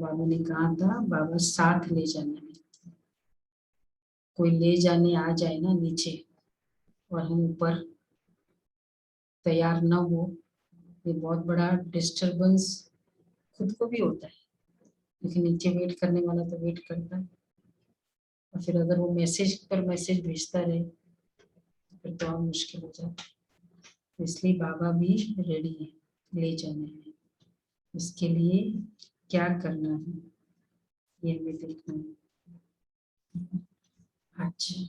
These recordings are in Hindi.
बाबा ने कहा था बाबा साथ ले जाना है, कोई ले जाने आ जाए ना नीचे और हम ऊपर तैयार न हो, ये बहुत बड़ा डिस्टरबेंस खुद को भी होता है, लेकिन नीचे वेट करने वाला तो वेट करता है। और फिर अगर वो मैसेज पर मैसेज भेजता रहे फिर तो और मुश्किल हो जाता है। इसलिए बाबा भी रेडी है ले जाने में। इसके लिए क्या करना है ये हमें देखना है। अच्छा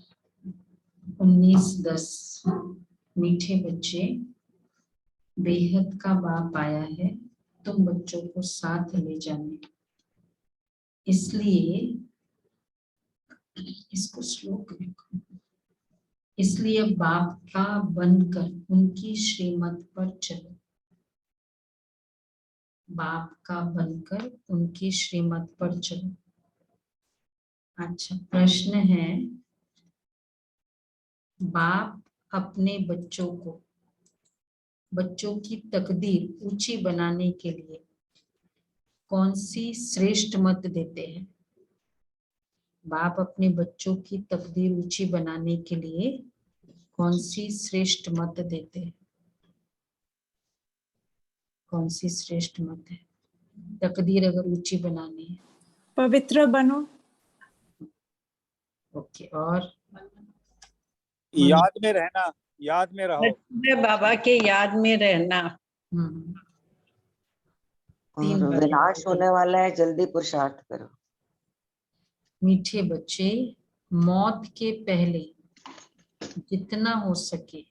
19:10 मीठे बच्चे, बेहद का बाप आया है तुम बच्चों को साथ ले जाने, इसलिए इसको श्लोक लिखो। इसलिए बाप का बनकर उनकी श्रीमत पर चलो, बाप का बनकर उनकी श्रीमत पर चलो। अच्छा प्रश्न है, बाप अपने बच्चों की तकदीर ऊंची बनाने के लिए कौन सी श्रेष्ठ मत देते हैं? बाप अपने बच्चों की तकदीर ऊंची बनाने के लिए कौन सी श्रेष्ठ मत देते हैं? कौन सी श्रेष्ठ मत है? तकदीर अगर ऊंची बनानी है, पवित्र बनो। ओके, और याद में रहना, याद में रहो। बाबा के याद में रहना। तीन और विनाश होने वाला है, जल्दी पुरुषार्थ करो। मीठे बच्चे, मौत के पहले जितना हो सके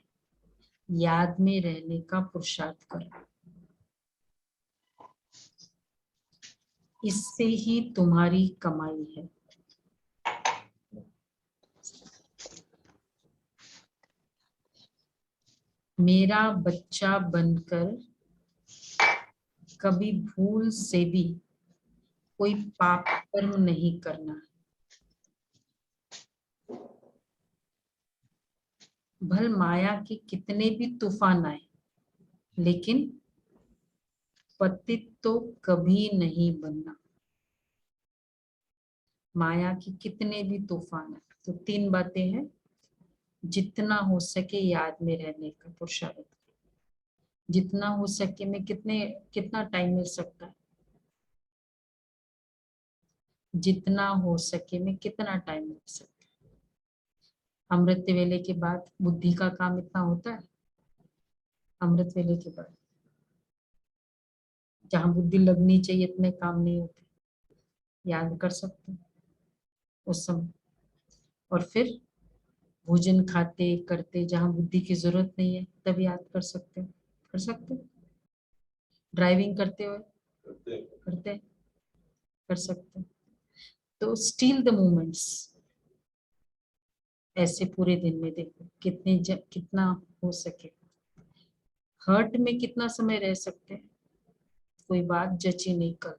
याद में रहने का पुरुषार्थ करो, इससे ही तुम्हारी कमाई है। मेरा बच्चा बनकर कभी भूल से भी कोई पाप कर्म नहीं करना। भल माया के कितने भी तूफान आए, लेकिन पतित तो कभी नहीं बनना। माया की कितने भी तूफान आए, तो तीन बातें हैं, जितना हो सके याद में रहने का पुरुषार्थ, जितना हो सके में कितना टाइम मिल सकता है, जितना हो सके में कितना टाइम मिल सकता है। अमृत वेले के बाद बुद्धि का काम इतना होता है, अमृत वेले के बाद जहां बुद्धि लगनी चाहिए इतने काम नहीं होते, याद कर सकते उस समय। और फिर भोजन खाते करते जहां बुद्धि की जरूरत नहीं है तब याद कर सकते, कर सकते। ड्राइविंग करते हुए करते कर सकते। तो स्टील द मोमेंट्स, ऐसे पूरे दिन में देखो कितना हो सके। हर्ट में कितना समय रह सकते हैं, कोई बात जची नहीं कर,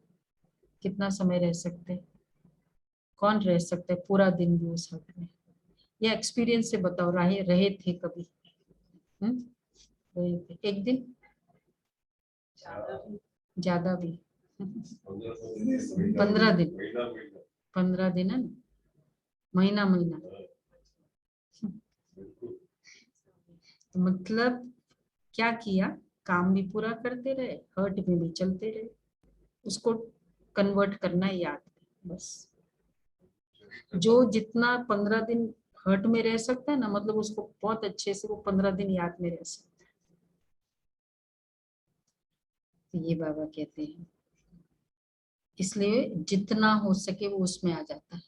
कितना समय रह सकते हैं? कौन रह सकता है पूरा दिन भी उस हर्ट में? या एक्सपीरियंस से बताओ, रहे थे कभी? रहे थे एक दिन, ज्यादा भी 15 दिन, 15 दिन है ना, महीना तो मतलब क्या किया, काम भी पूरा करते रहे, हर्ट में भी चलते रहे, उसको कन्वर्ट करना याद में बस। जो जितना 15 दिन हर्ट में रह सकता है ना, मतलब उसको बहुत अच्छे से वो 15 दिन याद में रह सकता है। तो ये बाबा कहते हैं, इसलिए जितना हो सके वो उसमें आ जाता है।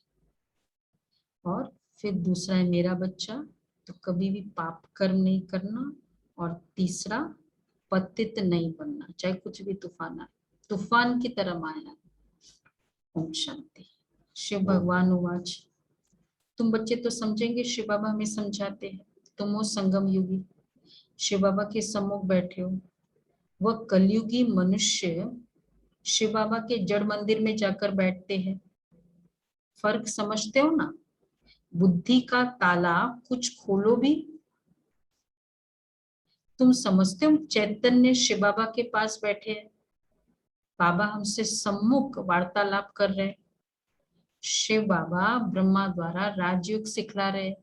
और फिर दूसरा है मेरा बच्चा, तो कभी भी पाप कर्म नहीं करना। और तीसरा पतित नहीं बनना, चाहे कुछ भी तूफान आए, तूफान की तरह माया। ओम शांति। शिव भगवान उवाच, तुम बच्चे तो समझेंगे, शिव बाबा हमें समझाते हैं। तुम हो संगम युगी, शिव बाबा के सम्मुख बैठे हो। वह कलयुगी मनुष्य शिव बाबा के जड़ मंदिर में जाकर बैठते हैं। फर्क समझते हो ना? बुद्धि का ताला कुछ खोलो भी। तुम समझते हो चैतन्य शिव बाबा के पास बैठे हैं, बाबा हमसे सम्मुख वार्तालाप कर रहे, शिव बाबा ब्रह्मा द्वारा राजयोग सिखला रहे,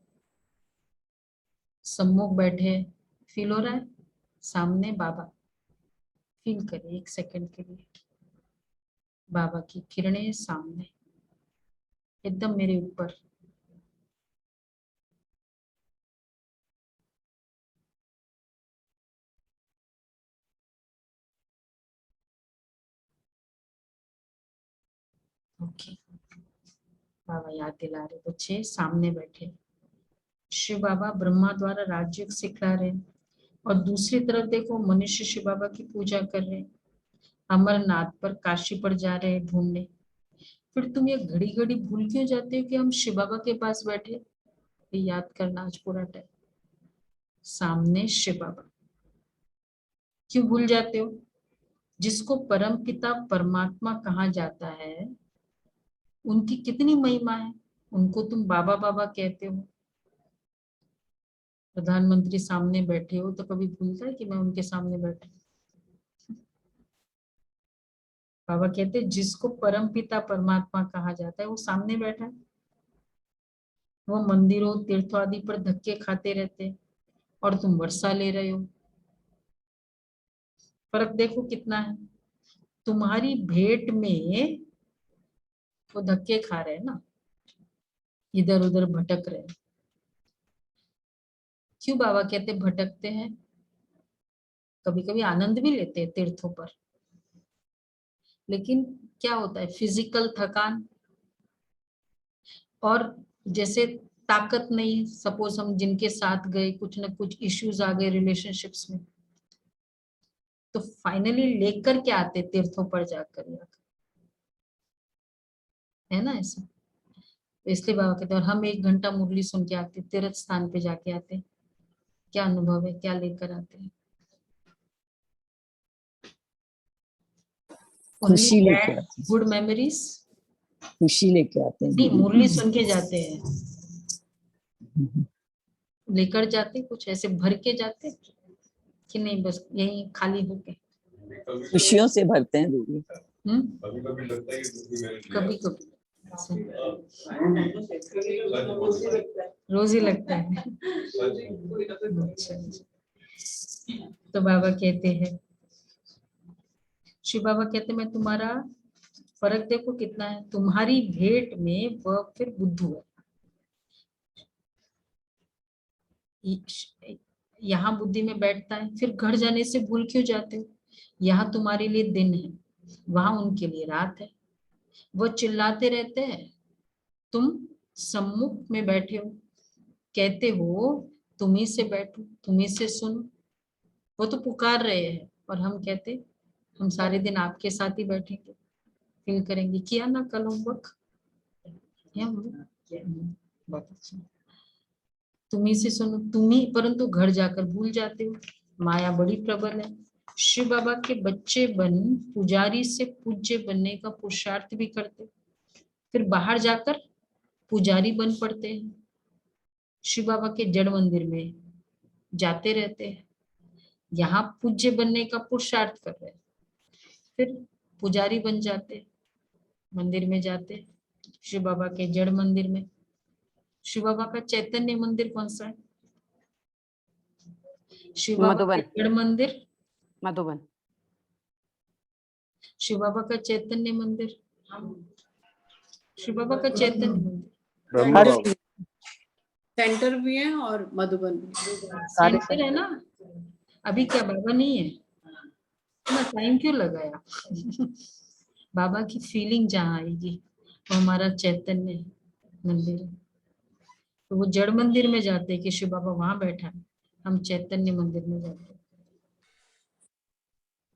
सम्मुख बैठे, फील हो रहा है, सामने बाबा, फील करिए 1 सेकंड के लिए, बाबा की किरणें सामने एकदम मेरे ऊपर। ओके, बाबा याद दिला रहे, बच्चे सामने बैठे, शिव बाबा ब्रह्मा द्वारा राजयोग सिखला रहे, और दूसरी तरफ देखो मनुष्य शिव बाबा की पूजा कर रहे, अमरनाथ पर काशी पर जा रहे हैं घूमने। फिर तुम ये घड़ी घड़ी भूल क्यों जाते हो कि हम शिव बाबा के पास बैठे? ये याद करना आज पूरा टाइम, सामने शिव बाबा। क्यों भूल जाते हो? जिसको परम पिता परमात्मा कहा जाता है, उनकी कितनी महिमा है, उनको तुम बाबा बाबा कहते हो। प्रधानमंत्री सामने बैठे हो तो कभी भूलता है कि मैं उनके सामने बैठा? बाबा कहते हैं जिसको परम पिता परमात्मा कहा जाता है वो सामने बैठा है। वो मंदिरों तीर्थों आदि पर धक्के खाते रहते और तुम वर्षा ले रहे हो। फर्क देखो कितना है। तुम्हारी भेंट में वो धक्के खा रहे हैं ना, इधर उधर भटक रहे हैं। क्यों बाबा कहते भटकते हैं? कभी कभी आनंद भी लेते हैं तीर्थों पर, लेकिन क्या होता है, फिजिकल थकान, और जैसे ताकत नहीं, सपोज हम जिनके साथ गए कुछ ना कुछ इश्यूज आ गए रिलेशनशिप्स में, तो फाइनली लेकर के आते तीर्थों पर जाकर, है ना ऐसा। तो इसलिए बाबा कहते हैं, और हम 1 घंटा मुरली सुन के आते, तीर्थ स्थान पे जाके आते, क्या अनुभव है, क्या लेकर आते हैं? खुशी लेके आते हैं, गुड मेमोरीज, खुशी लेके आते हैं। नहीं मुरली सुन के जाते हैं, लेकर जाते कुछ ऐसे भर के जाते कि नहीं बस यही खाली होके? खुशियों से भरते हैं दीदी। कभी कभी लगता है कि कभी कभी रोज ही लगता है। अच्छा, तो बाबा कहते हैं, शिव बाबा कहते हैं मैं तुम्हारा फर्क देखो कितना है, तुम्हारी भेंट में वह फिर बुद्धू है। यहाँ बुद्धि में बैठता है, फिर घर जाने से भूल क्यों जाते हो? यहाँ तुम्हारे लिए दिन है, वहां उनके लिए रात है। वो चिल्लाते रहते हैं, तुम सम्मुख में बैठे हो, कहते हो तुम्ही से बैठो, तुम्ही से सुनो। वो तो पुकार रहे हैं और हम कहते हम सारे दिन आपके साथ ही बैठेंगे, फील करेंगे। किया ना कल होमवर्क? बहुत अच्छा। तुम्ही से सुनो, तुम्ही, परंतु घर जाकर भूल जाते हो। माया बड़ी प्रबल है। शिव बाबा के बच्चे बन पुजारी से पूज्य बनने का पुरुषार्थ भी करते, फिर बाहर जाकर पुजारी बन पड़ते हैं। शिव बाबा के जड़ मंदिर में जाते रहते हैं, यहाँ पूज्य बनने का पुरुषार्थ कर रहे हैं, फिर पुजारी बन जाते, मंदिर में जाते शिव बाबा के जड़ मंदिर में। शिव बाबा का चैतन्य मंदिर कौन सा है? शिव बाबा के जड़ मंदिर मधुबन। शिव बाबा का चैतन्य मंदिर, शिव बाबा का चैतन्य मंदिर सेंटर भी है और मधुबन भी। सेंटर है ना। अभी क्या बाबा नहीं है ना? टाइम क्यों लगाया? बाबा की फीलिंग जहाँ आएगी वो हमारा चैतन्य मंदिर है। तो वो जड़ मंदिर में जाते कि शिव बाबा वहां बैठा है, हम चैतन्य मंदिर में जाते।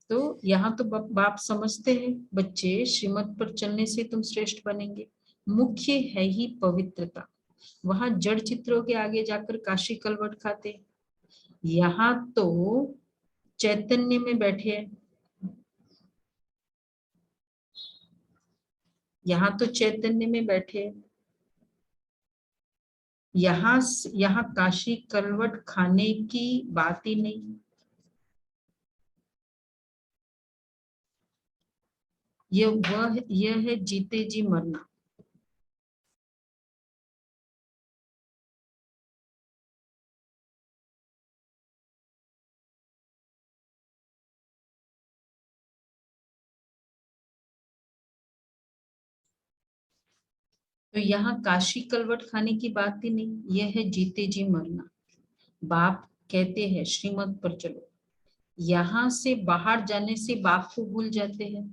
तो यहाँ तो बाप समझते हैं, बच्चे श्रीमत पर चलने से तुम श्रेष्ठ बनेंगे। मुख्य है ही पवित्रता। वहां जड़ चित्रों के आगे जाकर काशी कलवट खाते, यहाँ तो चैतन्य में बैठे हैं। यहाँ तो चैतन्य में बैठे, यहाँ काशी कलवट खाने की बात ही नहीं। यह है जीते जी मरना। तो यहाँ काशी कलवट खाने की बात ही नहीं, यह है जीते जी मरना। बाप कहते हैं श्रीमत पर चलो, यहाँ से बाहर जाने से बाप को भूल जाते हैं,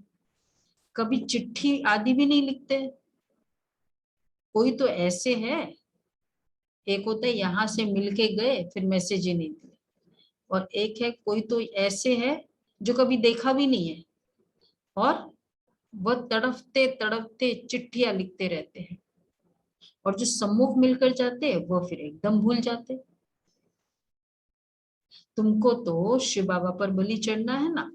कभी चिट्ठी आदि भी नहीं लिखते। कोई तो ऐसे है, एक होता है यहाँ से मिलके गए फिर मैसेज ही नहीं दिए, और एक है कोई तो ऐसे है जो कभी देखा भी नहीं है और वह तड़पते तड़पते चिट्ठियां लिखते रहते हैं, और जो सम्मुख मिलकर जाते हैं वो फिर एकदम भूल जाते। तुमको तो शिव बाबा पर बलि चढ़ना है ना।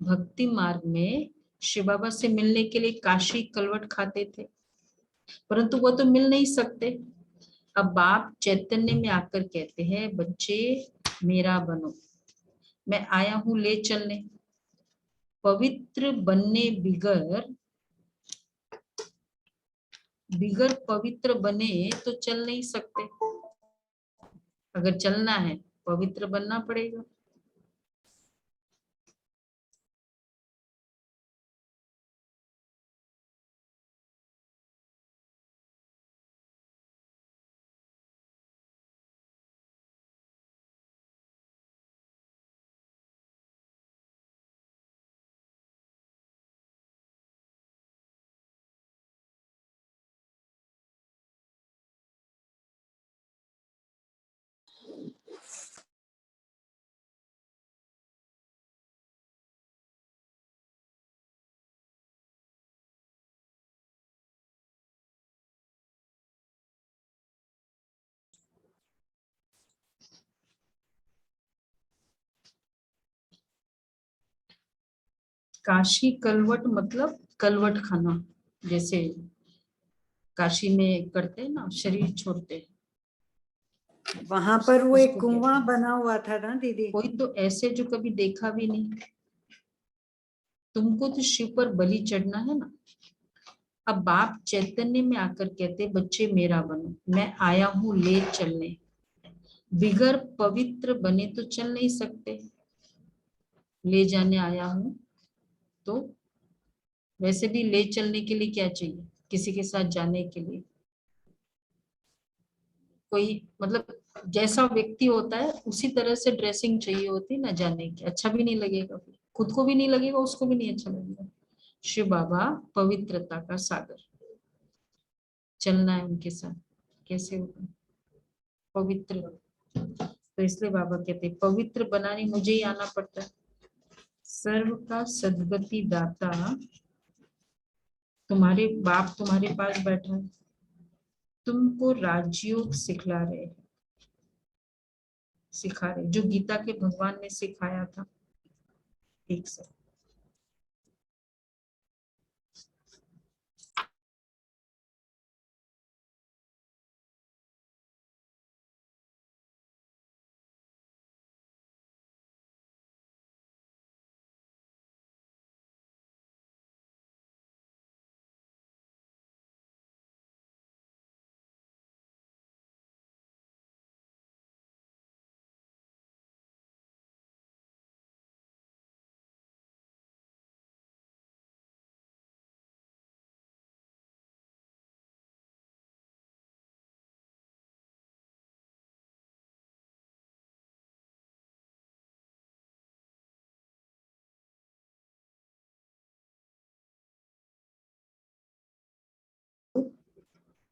भक्ति मार्ग में शिव बाबा से मिलने के लिए काशी कलवट खाते थे, परंतु वो तो मिल नहीं सकते। अब बाप चैतन्य में आकर कहते हैं बच्चे मेरा बनो, मैं आया हूं ले चलने। पवित्र बनने बिगर पवित्र बने तो चल नहीं सकते। अगर चलना है पवित्र बनना पड़ेगा। काशी कलवट मतलब कलवट खाना, जैसे काशी में करते हैं ना, शरीर छोड़ते हैं। वहां पर वो एक उसको कुआं कहते हैं। बना हुआ था ना दीदी। कोई तो ऐसे जो कभी देखा भी नहीं। तुमको तो शिव पर बलि चढ़ना है ना। अब बाप चैतन्य में आकर कहते बच्चे मेरा बनो, मैं आया हूं ले चलने। बिगर पवित्र बने तो चल नहीं सकते। ले जाने आया हूं, तो वैसे भी ले चलने के लिए क्या चाहिए, किसी के साथ जाने के लिए कोई मतलब जैसा व्यक्ति होता है उसी तरह से ड्रेसिंग चाहिए होती है ना जाने की। अच्छा भी नहीं लगेगा, फिर खुद को भी नहीं लगेगा, उसको भी नहीं अच्छा लगेगा। शिव बाबा पवित्रता का सागर, चलना है उनके साथ, कैसे होगा पवित्र। तो इसलिए बाबा कहते हैं पवित्र बनाने मुझे ही आना पड़ता है। सर्व का सद्गति दाता तुम्हारे बाप तुम्हारे पास बैठा है, तुमको राजयोग सिखा रहे जो गीता के भगवान ने सिखाया था। ठीक से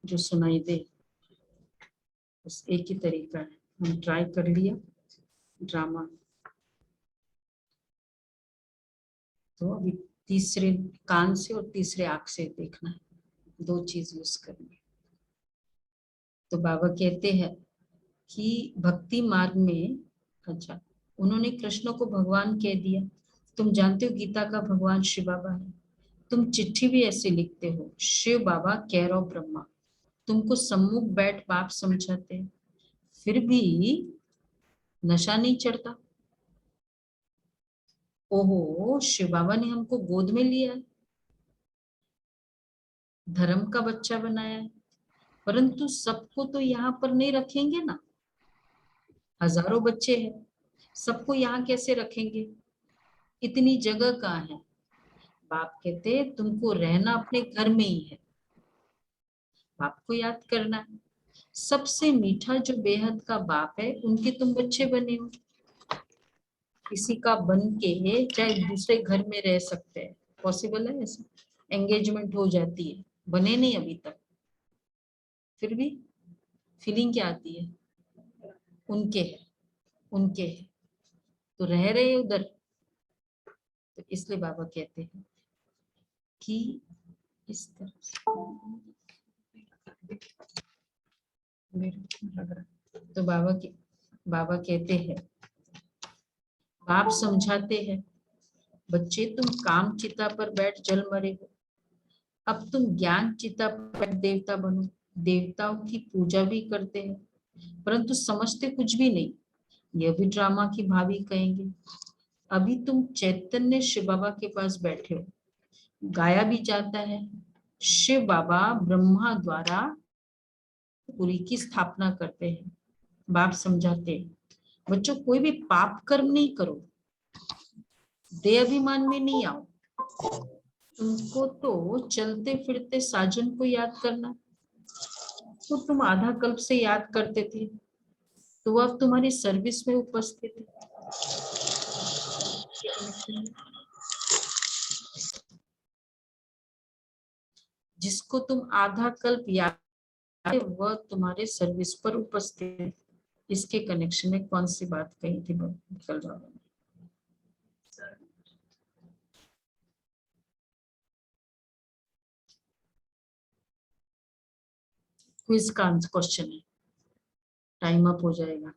जो सुनाई दे, बस एक ही तरीका है। हम ट्राई कर लिया ड्रामा, तो अभी तीसरे कान से और तीसरे आंख से देखना है, दो चीज यूज करनी है। तो बाबा कहते हैं कि भक्ति मार्ग में, अच्छा उन्होंने कृष्ण को भगवान कह दिया। तुम जानते हो गीता का भगवान शिव बाबा है। तुम चिट्ठी भी ऐसे लिखते हो शिव बाबा कैरव ब्रह्मा, तुमको सम्मुख बैठ बाप समझाते हैं, फिर भी नशा नहीं चढ़ता। ओहो शिव बाबा ने हमको गोद में लिया है, धर्म का बच्चा बनाया है, परंतु सबको तो यहाँ पर नहीं रखेंगे ना, हजारों बच्चे हैं, सबको यहाँ कैसे रखेंगे, इतनी जगह कहाँ है। बाप कहते तुमको रहना अपने घर में ही है, बाप को याद करना है। सबसे मीठा जो बेहद का बाप है, उनके तुम बच्चे बने हो। किसी का बन के चाहे दूसरे घर में रह सकते हैं, पॉसिबल है ऐसा, एंगेजमेंट हो जाती है, बने नहीं अभी तक, फिर भी फीलिंग क्या आती है, उनके है, उनके है, तो रह रहे उधर। तो इसलिए बाबा कहते हैं कि इस तरह से तो बाबा कहते हैं, बाप समझाते हैं, बच्चे तुम काम चिता पर बैठ जल मरे हो, अब तुम ज्ञान चिता पर बैठ देवता बनो। देवताओं की पूजा भी करते हैं, परंतु समझते कुछ भी नहीं, यह भी ड्रामा की भाभी कहेंगे। अभी तुम चैतन्य शिव बाबा के पास बैठे हो, गाया भी जाता है, शिव बाबा ब्रह्मा द्वारा पूरी की स्थापना करते हैं। बाप समझाते हैं, बच्चों कोई भी पाप कर्म नहीं करो, देह अभिमान में नहीं आओ, तुमको तो चलते फिरते साजन को याद करना। तो तुम आधा कल्प से याद करते थे, तो अब तुम्हारी सर्विस में उपस्थित है। जिसको तुम आधा कल्प याद, वह तुम्हारे सर्विस पर उपस्थित है। इसके कनेक्शन में कौन सी बात कही थी कल बाबा ने? क्विज का क्वेश्चन है, टाइम अप हो जाएगा।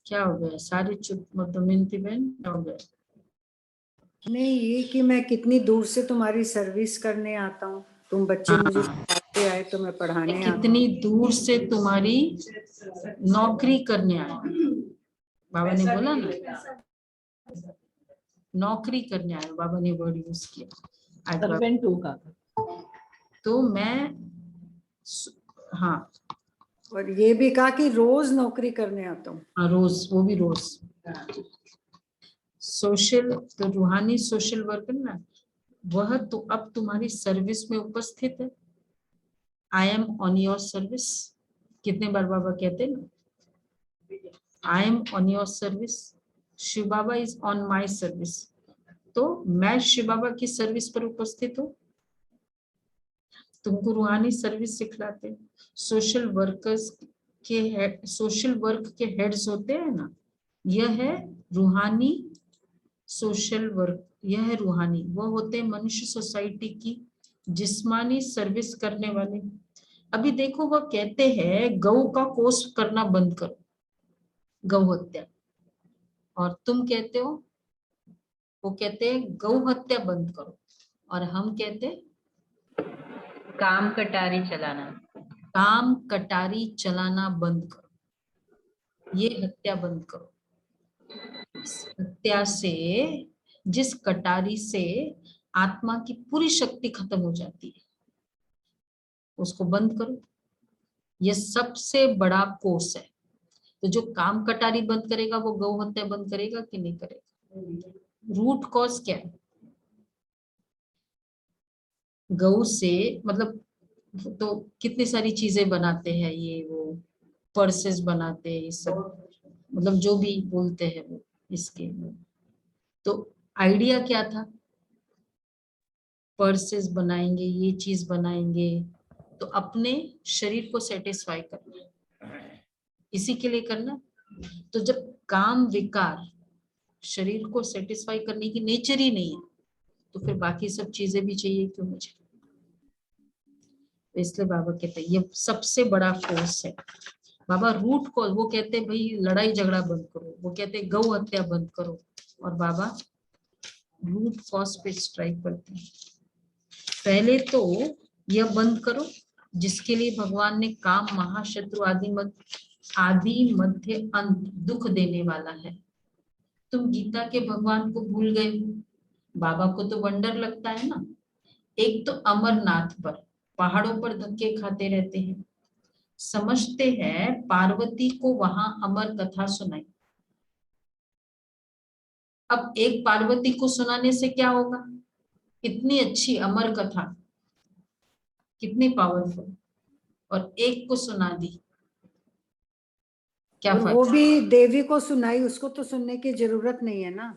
क्या हो गया, सारी चुप, मतलब मिनती बहन क्या हो गया? नहीं, ये कि मैं कितनी दूर से तुम्हारी सर्विस करने आता हूँ, तुम बच्चे मुझे सिखाते आए तो मैं पढ़ाने आता हूँ। कितनी दूर से तुम्हारी नौकरी करने आए, बाबा ने बोला ना, नौकरी करने आए, बाबा ने वर्ड यूज किया। सर्वेंट होगा। तो मैं हाँ, और ये भी कहा कि रोज नौकरी करने आता हूँ। रोज, वो भी रोज। सोशल, तो रूहानी सोशल वर्कर ना, वह तो अब तुम्हारी सर्विस में उपस्थित है। I am on your service, कितने बार बाबा कहते हैं ना, I am on your service, Shiv Baba is on my service. तो मैं शिव बाबा की सर्विस पर उपस्थित हूँ। तुमको रूहानी सर्विस सिखलाते हैं। सोशल वर्कर्स के हेड, सोशल वर्क के हेड्स होते हैं ना, यह है रूहानी सोशल वर्क, यह है रूहानी, वो होते हैं मनुष्य सोसाइटी की जिस्मानी सर्विस करने वाले। अभी देखो वह कहते हैं गौ का कोष करना बंद करो, गौ हत्या, और तुम कहते हो, वो कहते हैं गौ हत्या बंद करो, और हम कहते हैं काम कटारी चलाना, काम कटारी चलाना बंद करो, ये हत्या बंद करो। इस हत्या से, जिस कटारी से आत्मा की पूरी शक्ति खत्म हो जाती है, उसको बंद करो। ये सबसे बड़ा कोर्स है। तो जो काम कटारी बंद करेगा वो गौ हत्या बंद करेगा कि नहीं करेगा? रूट कॉज क्या है? गौ से मतलब तो कितनी सारी चीजें बनाते हैं, ये वो पर्सेस बनाते हैं, ये सब मतलब जो भी बोलते हैं वो इसके। तो आइडिया क्या था? पर्सेस बनाएंगे, ये चीज बनाएंगे, तो अपने शरीर को सेटिस्फाई करना, इसी के लिए करना। तो जब काम विकार शरीर को सेटिस्फाई करने की नेचर ही नहीं है, तो फिर बाकी सब चीजें भी चाहिए क्यों मुझे? इसलिए बाबा कहते हैं ये सबसे बड़ा फोर्स है। बाबा रूट कॉज, वो कहते हैं भाई लड़ाई झगड़ा बंद करो, वो कहते हैं गौ हत्या बंद करो, और बाबा रूट कॉज पे स्ट्राइक करते हैं। पहले तो यह बंद करो जिसके लिए भगवान ने काम महाशत्रु आदि मध्य अंत दुख देने वाला है। तुम गीता के भगवान को भूल गए हो, बाबा को तो वंडर लगता है ना। एक तो अमरनाथ पर पहाड़ों पर धक्के खाते रहते हैं, समझते हैं पार्वती को वहां अमर कथा सुनाई। अब एक पार्वती को सुनाने से क्या होगा, इतनी अच्छी अमर कथा, कितनी पावरफुल, और एक को सुना दी, क्या और वो फर्क। भी देवी को सुनाई, उसको तो सुनने की जरूरत नहीं है ना,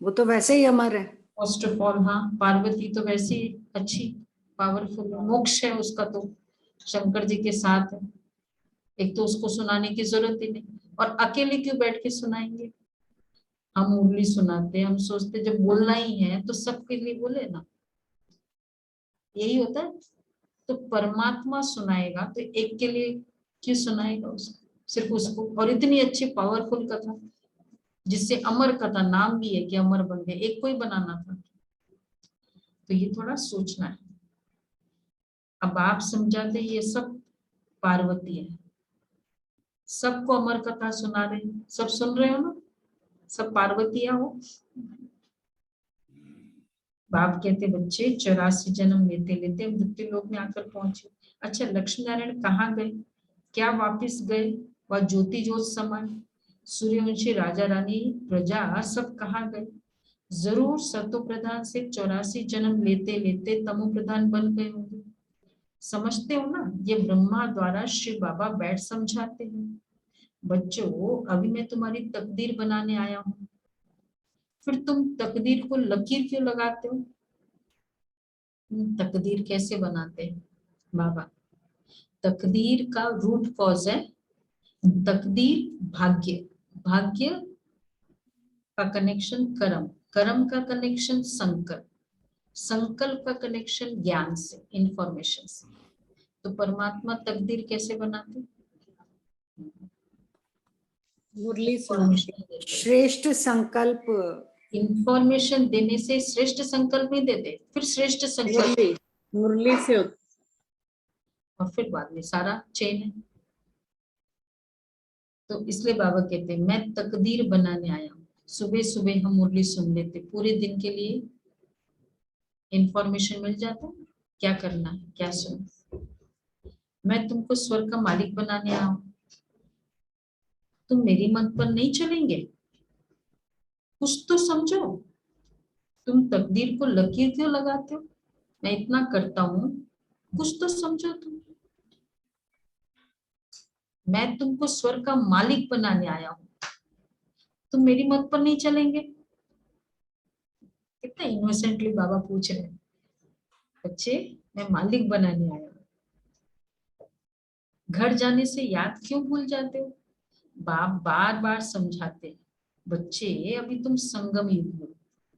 वो तो वैसे ही अमर है। फर्स्ट ऑफ ऑल हाँ, पार्वती तो वैसी अच्छी पावरफुल है, मोक्ष है उसका तो शंकर जी के साथ है। एक तो उसको सुनाने की जरूरत ही नहीं, और अकेले क्यों बैठ के सुनाएंगे। हम मुरली सुनाते, हम सोचते जब बोलना ही है तो सबके लिए बोले ना, यही होता है। तो परमात्मा सुनाएगा तो एक के लिए क्यों सुनाएगा उसको, सिर्फ उसको, और इतनी अच्छी पावरफुल कथा जिससे अमर कथा नाम भी है कि अमर बन गए, एक को ही बनाना था। तो ये थोड़ा सोचना है। अब आप समझाते ये सब पार्वती है, सबको अमर कथा सुना रहे हैं, सब सुन रहे हो ना, सब पार्वतियां हो। बाप कहते बच्चे 84 जन्म लेते लेते मृत्यु लोक में आकर पहुंचे। अच्छा, लक्ष्मी नारायण कहाँ गए, क्या वापिस गए, वह ज्योति ज्योत समान सूर्यवंशी राजा रानी प्रजा सब कहाँ गए। जरूर सतो प्रधान से 84 जन्म लेते लेते तमो प्रधान बन गए होंगे। समझते हो ना, ये ब्रह्मा द्वारा श्री बाबा बैठ समझाते हैं। बच्चों, अभी मैं तुम्हारी तकदीर बनाने आया हूँ, फिर तुम तकदीर को लकीर क्यों लगाते हो। तकदीर कैसे बनाते हैं बाबा, तकदीर का रूट कॉज है तकदीर भाग्य, भाग्य का कनेक्शन कर्म, कर्म का कनेक्शन संकल्प, संकल्प का कनेक्शन ज्ञान से, इंफॉर्मेशन से। तो परमात्मा तकदीर कैसे बनाते, मुरली सुना इंफॉर्मेशन देते, श्रेष्ठ संकल्प, इंफॉर्मेशन देने से श्रेष्ठ संकल्प नहीं देते, फिर श्रेष्ठ संकल्प, मुरली मुरली से होता। और फिर बाद में सारा चेन है। तो इसलिए बाबा कहते हैं मैं तकदीर बनाने आया हूँ। सुबह सुबह हम मुरली सुन लेते, पूरे दिन के लिए इंफॉर्मेशन मिल जाता है क्या करना है क्या सुनना। मैं तुमको स्वर्ग का मालिक बनाने आया हूँ, तुम मेरी मत पर नहीं चलेंगे, कुछ तो समझो। तुम तकदीर को लकीर क्यों लगाते हो, मैं इतना करता हूँ, कुछ तो समझो तुम। मैं तुमको स्वर्ग का मालिक बनाने आया हूँ, तुम मेरी मत पर नहीं चलेंगे। कितना इनोसेंटली बाबा पूछ रहे हैं, बच्चे मैं मालिक बनाने आया हूँ, घर जाने से याद क्यों भूल जाते हो। बाप बार बार समझाते हैं, बच्चे अभी तुम संगम युग में,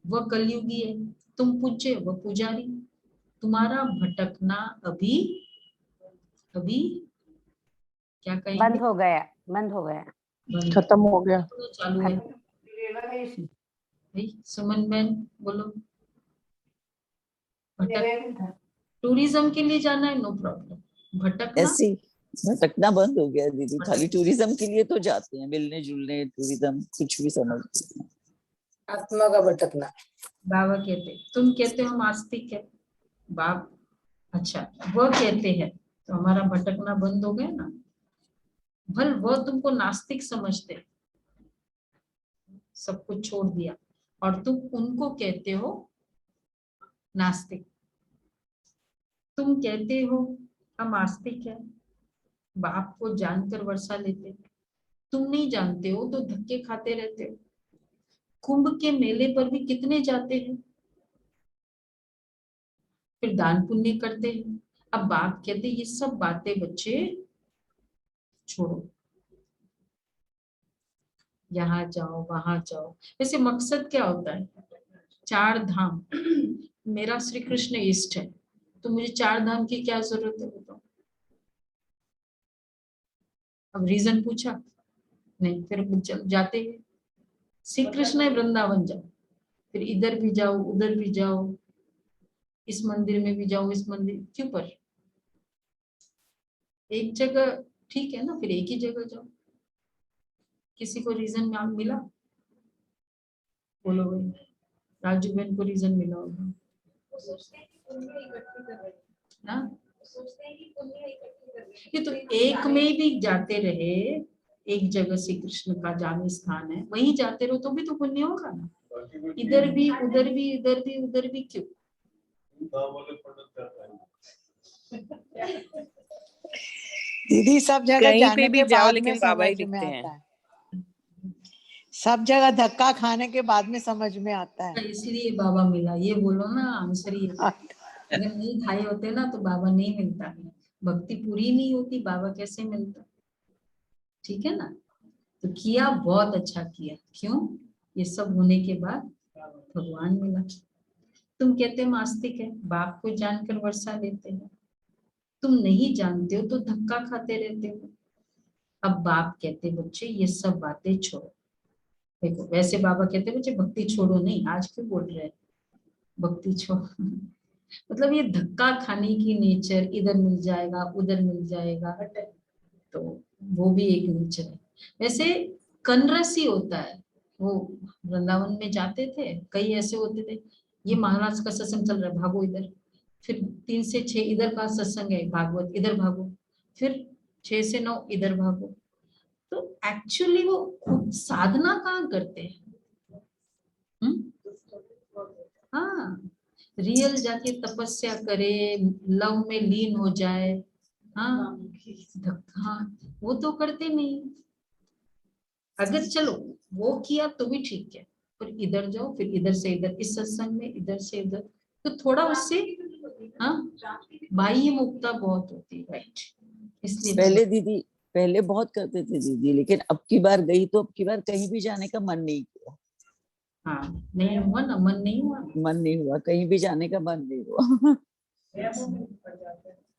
वह कलयुगी है, तुम पूज्य वह पुजारी, तुम्हारा भटकना अभी अभी क्या कहेंगे, बंद हो गया, बंद हो गया, बंद खत्म हो गया। तो चालू है। भाई सुमन बहन बोलो, भटक टूरिज्म के लिए जाना है नो प्रॉब्लम, भटकना ऐसे ही भटकना बंद हो गया दीदी, खाली टूरिज्म के लिए तो जाते हैं, मिलने जुलने, टूरिज्म कुछ भी समझ। आत्मा का भटकना। बाबा कहते, तुम कहते हो हम आस्तिक है बाप, अच्छा वह कहते हैं तो हमारा भटकना बंद हो गया ना। भल वह तुमको नास्तिक समझते, सब कुछ छोड़ दिया, और तुम उनको कहते हो नास्तिक। तुम कहते हो हम आस्तिक है, बाप को जानकर वर्षा लेते, तुम नहीं जानते हो तो धक्के खाते रहते हो। कुंभ के मेले पर भी कितने जाते हैं, फिर दान पुण्य करते हैं। अब बाप कहते ये सब बातें बच्चे छोड़ो, यहाँ जाओ वहां जाओ। वैसे मकसद क्या होता है, 4 धाम मेरा श्री कृष्ण इष्ट है, तो मुझे 4 धाम की क्या जरूरत है बताओ। अब रीजन पूछा नहीं, फिर जाते हैं। श्री कृष्ण है वृंदावन जाओ, फिर इधर भी जाओ उधर भी जाओ, इस मंदिर में भी जाओ इस मंदिर, क्यों पर एक जगह ठीक है ना, फिर एक ही जगह जाओ। किसी को रीजन में मिला बोलो भाई, राजू बहन को रीजन मिला होगा ना। ये तो एक में भी जाते रहे, एक जगह श्री कृष्ण का जहाँ स्थान है वहीं जाते रहो तो भी तो पुण्य होगा ना। इधर भी उधर भी इधर भी उधर भी क्यों? दीदी सब जगह कहीं जाने पे भी के जाओ बाद में लेकिन बाबा ही समझ में दिखते हैं। आता है। सब जगह धक्का खाने के बाद में समझ में आता है। इसलिए बाबा मिला, ये बोलो ना आंसर ये। अगर नहीं खाए होते ना तो बाबा नहीं मिलता है। भक्ति पूरी नहीं होती बाबा कैसे मिलता? ठीक है ना। तो किया, बहुत अच्छा किया। क्यों? ये सब होने के बाद भगवान मिला। तुम कहते हो आस्तिक है, बाप को जानकर वर्षा लेते हैं। तुम नहीं जानते हो तो धक्का खाते रहते हो। अब बाप कहते बच्चे ये सब बातें छोड़ो। देखो वैसे बाबा कहते बच्चे भक्ति छोड़ो नहीं, आज क्यों बोल रहे हैं भक्ति छोड़ो? मतलब ये धक्का खाने की नेचर, इधर मिल जाएगा उधर मिल जाएगा, तो वो भी एक नेचर है। वैसे कनरसी होता है। वो वृंदावन में जाते थे, कई ऐसे होते थे, ये महाराज का सत्संग चल रहा है भागो इधर, फिर 3 से 6 इधर का सत्संग है भागवत इधर भागो, फिर 6 से 9 इधर भागो। तो एक्चुअली वो खुद साधना कहाँ करते हैं? हाँ, रियल जाके तपस्या करे, लव में लीन हो जाए। हाँ धक्का वो तो करते नहीं। अगर चलो वो किया तो भी ठीक है, पर इधर जाओ फिर इधर से इधर, इस सत्संग में इधर से इधर, तो थोड़ा उससे हाँ बाह्य मुक्ता बहुत होती है। राइट, इसलिए पहले दीदी पहले बहुत करते थे दीदी, लेकिन अब की बार गई तो अब की बार कहीं भी जाने का मन नहीं किया। हाँ नहीं हुआ ना, मन नहीं हुआ, मन नहीं हुआ, कहीं भी जाने का मन नहीं हुआ।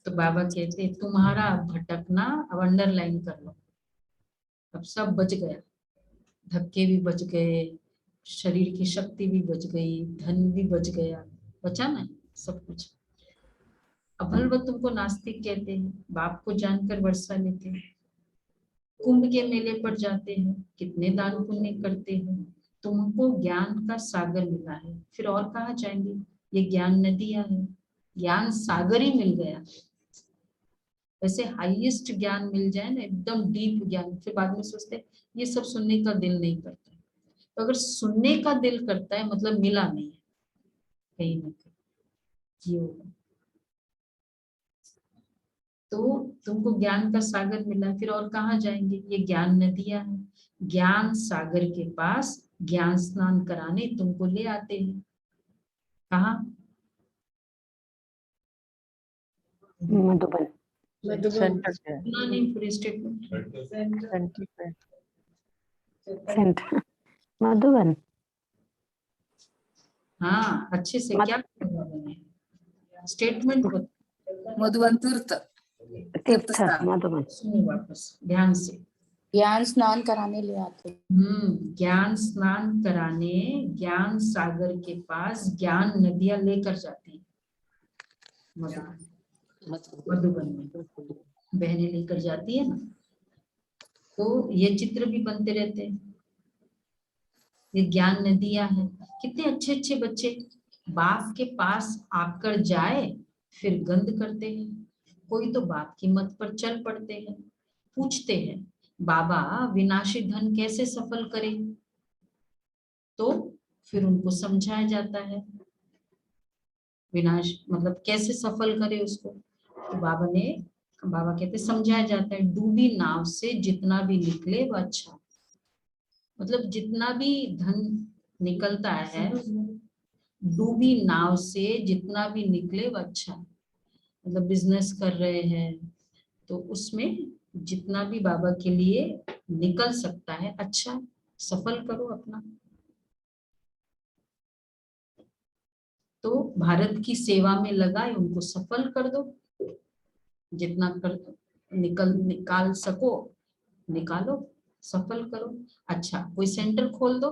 तो बाबा कहते तुम्हारा भटकना अब अंडरलाइन कर लो, अब सब बच गया, धक्के भी बच गए, शरीर की शक्ति भी बच गई, धन भी बच गया, बचा ना सब कुछ। अब हलवत तुमको नास्तिक कहते हैं, बाप को जानकर वर्षा लेते हैं, कुंभ के मेले पर जाते हैं, कितने दान पुण्य करते हैं, तुमको ज्ञान का सागर मिला है, फिर और कहाँ जाएंगे? ये ज्ञान नदियां है, ज्ञान सागर ही मिल गया। वैसे हाईएस्ट ज्ञान मिल जाए ना, एकदम डीप ज्ञान, फिर बाद में सोचते ये सब सुनने का दिल नहीं करता। तो अगर सुनने का दिल करता है मतलब मिला नहीं है कहीं ना कहीं, ये होगा। तो तुमको ज्ञान का सागर मिला, फिर और कहाँ जाएंगे? ये ज्ञान नदियां हैं, ज्ञान सागर के पास ज्ञान स्नान कराने तुमको ले आते हैं। कहाँ? मधुबन। मधुबन सुना नहीं पूरे स्टेटमेंट। सेंटर मधुबन। हाँ अच्छे से क्या स्टेटमेंट मधुबन तीर्थ तीर्थ मधुबन। सुनो वापस ध्यान से। ज्ञान स्नान कराने ले आते। ज्ञान स्नान कराने ज्ञान सागर के पास ज्ञान नदियां लेकर जाती हैं। मधुबन में बहनें लेकर जाती है ना, तो ये चित्र भी बनते रहते हैं। ये ज्ञान नदियां हैं। कितने अच्छे अच्छे बच्चे बाप के पास आकर जाए फिर गंद करते हैं। कोई तो बाप की मत पर चल पड़ते हैं, पूछते हैं बाबा विनाशी धन कैसे सफल करें, तो फिर उनको समझाया जाता है विनाश मतलब कैसे सफल करे उसको। तो बाबा कहते समझाया जाता है डूबी नाव से जितना भी निकले वो अच्छा। मतलब जितना भी धन निकलता है डूबी नाव से जितना भी निकले वो अच्छा। मतलब बिजनेस कर रहे हैं तो उसमें जितना भी बाबा के लिए निकल सकता है अच्छा, सफल करो अपना। तो भारत की सेवा में लगाए उनको सफल कर दो, जितना कर निकाल सको निकालो, सफल करो। अच्छा कोई सेंटर खोल दो,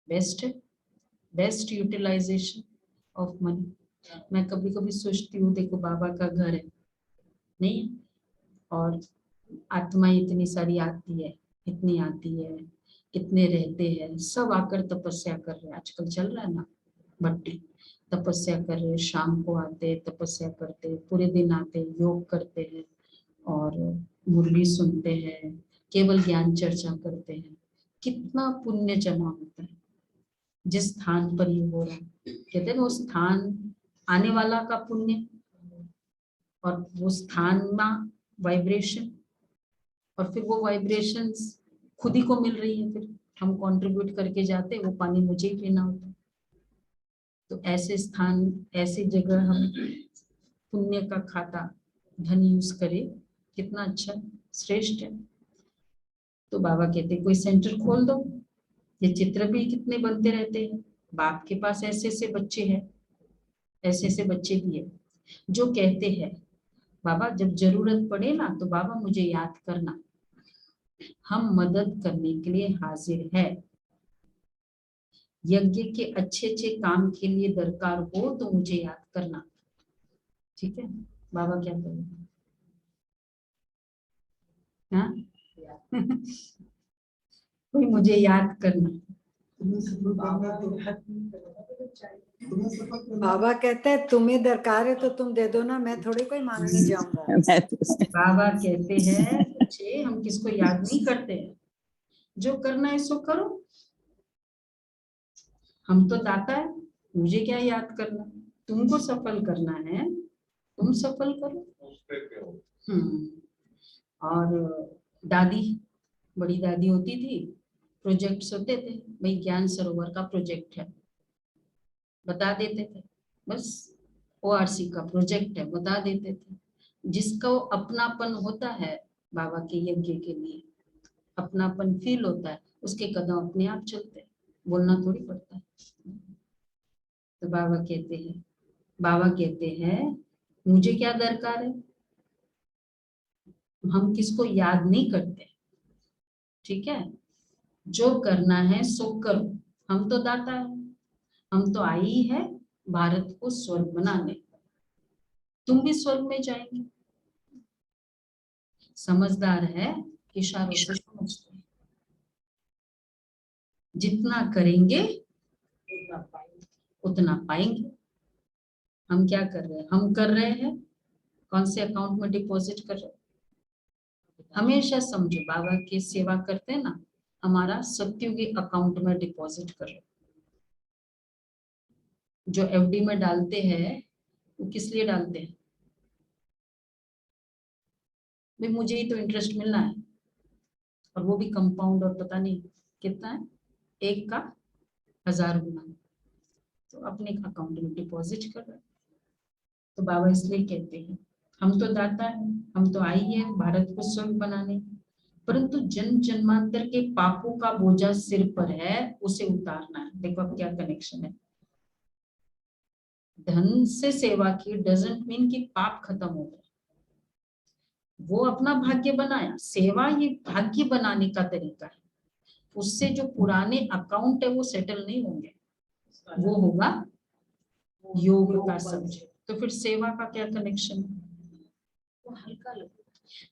बेस्ट है, बेस्ट यूटिलाइजेशन ऑफ मनी। मैं कभी कभी सोचती हूँ देखो बाबा का घर है नहीं, और आत्मा इतनी सारी आती है, इतनी आती है, कितने रहते हैं, सब आकर तपस्या कर रहे हैं। आजकल चल रहा है ना भट्टी, तपस्या कर रहे हैं, शाम को आते तपस्या करते, पूरे दिन आते योग करते हैं और मुरली सुनते हैं, केवल ज्ञान चर्चा करते हैं। कितना पुण्य जमा होता है जिस स्थान पर ये हो रहा है। कहते हैं वो स्थान आने वाला का पुण्य और वो स्थान में वाइब्रेशन, और फिर वो वाइब्रेशंस खुद ही को मिल रही है। फिर हम कंट्रीब्यूट करके जाते, वो पानी मुझे ही पीना होता है। तो ऐसे स्थान, ऐसी जगह हम पुण्य का खाता धन यूज करें, कितना अच्छा श्रेष्ठ है। तो बाबा कहते कोई सेंटर खोल दो। ये चित्र भी कितने बनते रहते हैं। बाप के पास ऐसे ऐसे बच्चे हैं, ऐसे ऐसे बच्चे भी है जो कहते हैं बाबा जब जरूरत पड़े ना तो बाबा मुझे याद करना, हम मदद करने के लिए हाजिर है। यज्ञ के अच्छे अच्छे काम के लिए दरकार हो तो मुझे याद करना। ठीक है, बाबा क्या करेंगे? हाँ कोई मुझे याद करना। बाबा कहते हैं तुम्हें दरकार है तो तुम दे दो ना, मैं थोड़ी कोई मांगने जाऊंगा। मैं तो बाबा कहते हैं बच्चे हम किसको याद नहीं करते हैं, जो करना है सो करो। हम तो दाता है, मुझे क्या याद करना, तुमको सफल करना है तुम सफल करो। और दादी, बड़ी दादी होती थी, प्रोजेक्ट्स होते थे, भाई ज्ञान सरोवर का प्रोजेक्ट है, बता देते थे, बस ORC का प्रोजेक्ट है बता देते थे। जिसका अपनापन होता है बाबा के यज्ञ के लिए, अपनापन फील होता है, उसके कदम अपने आप चलते हैं, बोलना थोड़ी पड़ता है। तो बाबा कहते हैं मुझे क्या दरकार है, हम किसको याद नहीं करते। ठीक है, जो करना है सो करो। हम तो दाता है, हम तो आई है भारत को स्वर्ग बनाने, तुम भी स्वर्ग में जाएंगे। समझदार है, इशारों से समझते हैं। जितना करेंगे उतना पाएंगे। हम क्या कर रहे हैं, हम कर रहे हैं कौन से अकाउंट में डिपॉजिट कर रहे हैं। हमेशा समझो बाबा की सेवा करते हैं ना, हमारा सत्युगी अकाउंट में डिपॉजिट कर रहे हैं। जो FD में डालते हैं वो किस लिए डालते हैं, भाई मुझे ही तो इंटरेस्ट मिलना है, और वो भी कंपाउंड, और पता नहीं कितना है, 1 का 1000 गुना, तो अपने अकाउंट में डिपॉजिट कर रहे हैं। तो बाबा इसलिए कहते हैं हम तो दाता है, हम तो आई है भारत को स्वर्ग बनाने, परंतु जन्म जन्मांतर के पापों का बोझा सिर पर है, उसे उतारना है। देखो अब क्या कनेक्शन है। धन से सेवा की डजंट मीन कि पाप खत्म हो गए, वो अपना भाग्य बनाया, सेवा ये भाग्य बनाने का तरीका है। उससे जो पुराने अकाउंट है वो सेटल नहीं होंगे, वो होगा योग का सब्जेक्ट। तो फिर सेवा का क्या कनेक्शन है?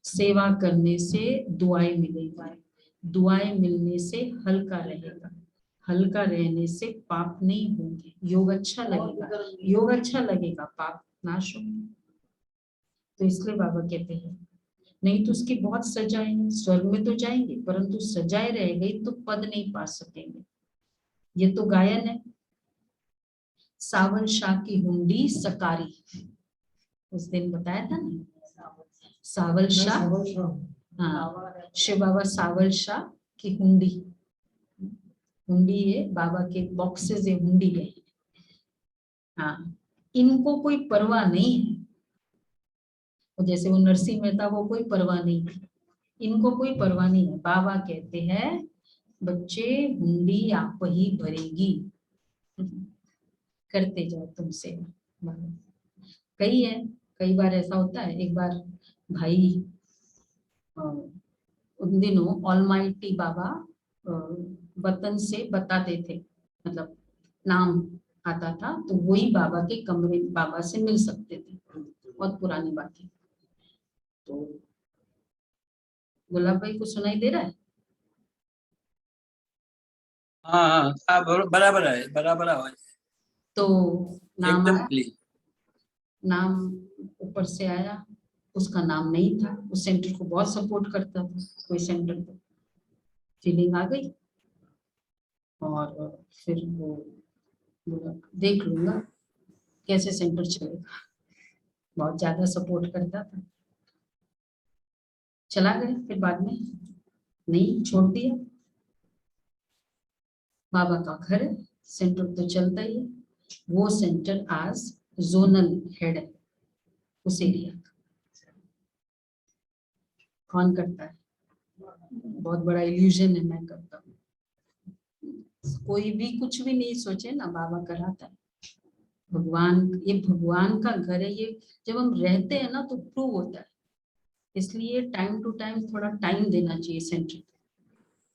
सेवा करने से दुआएं मिलेगी, दुआएं मिलने से हल्का रहेगा, हल्का रहने से पाप नहीं होंगे, योग अच्छा लगेगा, योग अच्छा लगेगा पाप नाश होंगे। तो इसलिए बाबा कहते हैं नहीं तो उसकी बहुत सजाएं हैं, स्वर्ग में तो जाएंगे परंतु सजाए रह गई तो पद नहीं पा सकेंगे। ये तो गायन है, सावन शाह की हुंडी सकारी, उस दिन बताया था ना, सावल शाह, हाँ शिव बाबा सावल शाह की हुंडी, हुंडी है बाबा के बॉक्सेस है, हुंडी है। हाँ, इनको कोई परवाह नहीं है, जैसे वो नरसिंह मेहता वो कोई परवाह नहीं थी, इनको कोई परवाह नहीं है। बाबा कहते हैं बच्चे हुंडी आप ही भरेगी, करते जाओ तुम सेवा। कई है, कई बार ऐसा होता है। एक बार भाई उन दिनों ऑलमाइटी बाबा वतन से बताते थे, मतलब नाम आता था तो वही बाबा के कमरे बाबा से मिल सकते थे, बहुत पुरानी बात है। तो गुलाब भाई को सुनाई दे रहा है? हाँ हाँ हाँ, बराबर है, बराबर आवाज तो नाम एकदम आया, क्लीन। नाम ऊपर से आया, उसका नाम नहीं था, उस सेंटर को बहुत सपोर्ट करता था कोई सेंटर को, फीलिंग आ गई और फिर वो बोला देख लूंगा कैसे सेंटर चलेगा, बहुत ज्यादा सपोर्ट करता था, चला गया। फिर बाद में नहीं, छोड़ दिया। बाबा का घर है, सेंटर तो चलता ही है। वो सेंटर आज जोनल हेड है उस एरिया का। कौन करता है? बहुत बड़ा इल्यूजन है, मैं करता हूँ। कोई भी कुछ भी नहीं सोचे ना, बाबा कराता है। भगवान, ये भगवान का घर है, ये जब हम रहते हैं ना तो प्रूव होता है। इसलिए टाइम टू टाइम थोड़ा टाइम देना चाहिए सेंटर,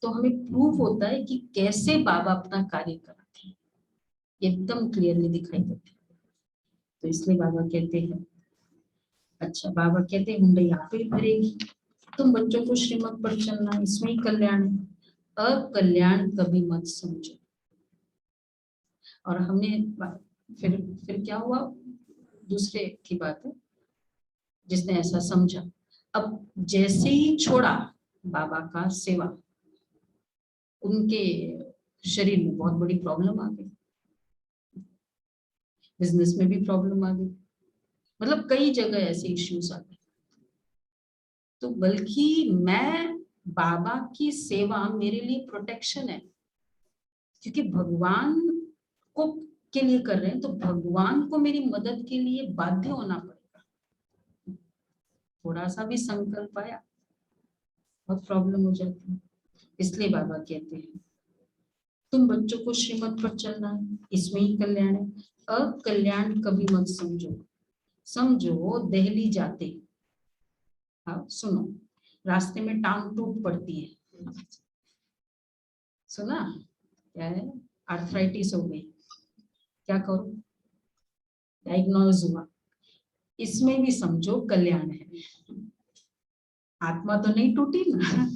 तो हमें प्रूव होता है कि कैसे बाबा अपना कार्य कराते हैं, एकदम क्लियरली दिखाई देते हैं। तो इसलिए बाबा कहते हैं, अच्छा बाबा कहते हैं हुंडई आप ही भरेगी, तुम बच्चों को श्रीमत पर चलना, इसमें ही कल्याण है, अकल्याण कभी मत समझो। और हमने फिर क्या हुआ, दूसरे की बात है, जिसने ऐसा समझा, अब जैसे ही छोड़ा बाबा का सेवा, उनके शरीर में बहुत बड़ी प्रॉब्लम आ गई, बिजनेस में भी प्रॉब्लम आ गई, मतलब कई जगह ऐसे इश्यूज आ गए। तो बल्कि मैं, बाबा की सेवा मेरे लिए प्रोटेक्शन है, क्योंकि भगवान को के लिए कर रहे हैं, तो भगवान को मेरी मदद के लिए बाध्य होना पड़ेगा। थोड़ा सा भी संकल्प आया बहुत प्रॉब्लम हो जाती है। इसलिए बाबा कहते हैं तुम बच्चों को श्रीमत पर चलना है, इसमें ही कल्याण है, अकल्याण कभी मत समझो। समझो दिल्ली जाते, हाँ सुनो, रास्ते में टांग टूट पड़ती है, सुना क्या है, आर्थराइटिस हो गई, क्या करो, डायग्नोज हुआ, इसमें भी समझो कल्याण है। आत्मा तो नहीं टूटी ना।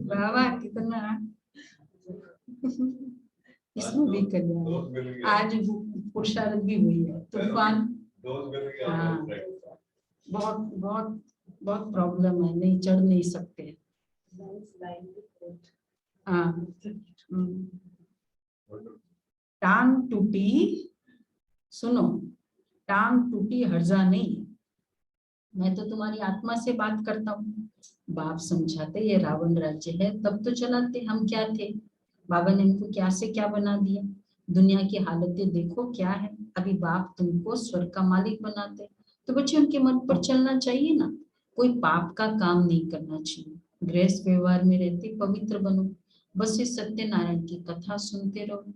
बाबा कितना, इसमें भी कल्याण। आज पुरुषार्थ भी हुई है, तूफान, हाँ बहुत बहुत बहुत प्रॉब्लम है, नहीं चढ़ नहीं सकते। हाँ टांग टूटी, सुनो, टांग टूटी हर्जा नहीं, मैं तो तुम्हारी आत्मा से बात करता हूँ। बाप समझाते ये रावण राज्य है, तब तो चलाते, हम क्या थे, बाबा ने हमको क्या से क्या बना दिया, दुनिया की हालतें देखो क्या है। अभी बाप तुमको स्वर्ग का मालिक बनाते, तो बच्चे उनके मन पर चलना चाहिए ना, कोई पाप का काम नहीं करना चाहिए, गृहस्थ व्यवहार में रहते पवित्र बनो, बस इस सत्यनारायण की कथा सुनते रहो।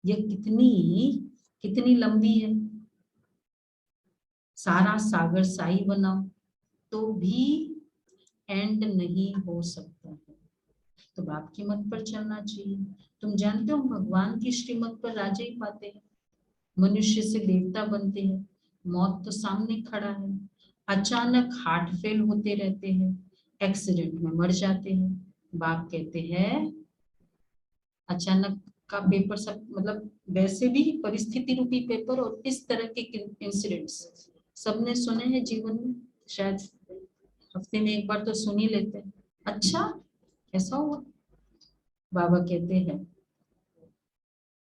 ये कितनी कितनी लंबी है, सारा सागर साई बनाओ तो भी एंड नहीं हो सकता है। तो बाप की मत पर चलना चाहिए। तुम जानते हो भगवान की श्रीमत पर राजा ही पाते हैं, मनुष्य से देवता बनते हैं, मौत तो सामने खड़ा है, अचानक हार्ट फेल होते रहते हैं, एक्सीडेंट में मर जाते हैं। बाप कहते हैं अचानक का पेपर, सब मतलब वैसे भी परिस्थिति रूपी पेपर, और इस तरह के इंसिडेंट्स सबने सुने हैं जीवन में, शायद हफ्ते में एक बार तो सुन ही लेते हैं। अच्छा ऐसा हुआ, बाबा कहते हैं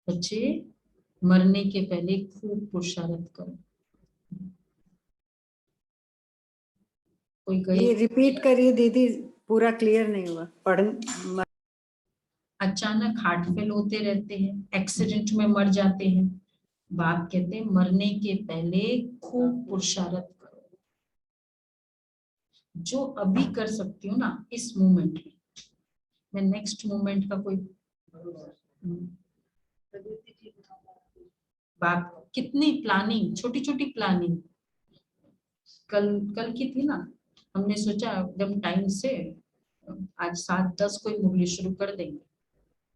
बच्चे मरने के पहले खूब पुरुषार्थ करो। कोई ये कहे रिपीट करिए दीदी, पूरा क्लियर नहीं हुआ पढ़। अचानक हार्ट फेल होते रहते हैं, एक्सीडेंट में मर जाते हैं, बाप कहते हैं मरने के पहले खूब पुरुषार्थ करो। जो अभी कर सकती हूँ ना इस मोमेंट में, मैं नेक्स्ट मोमेंट का कोई, बाप कितनी प्लानिंग, छोटी छोटी प्लानिंग कल की थी ना, हमने सोचा एकदम टाइम से आज 7:10 कोई मुरली शुरू कर देंगे,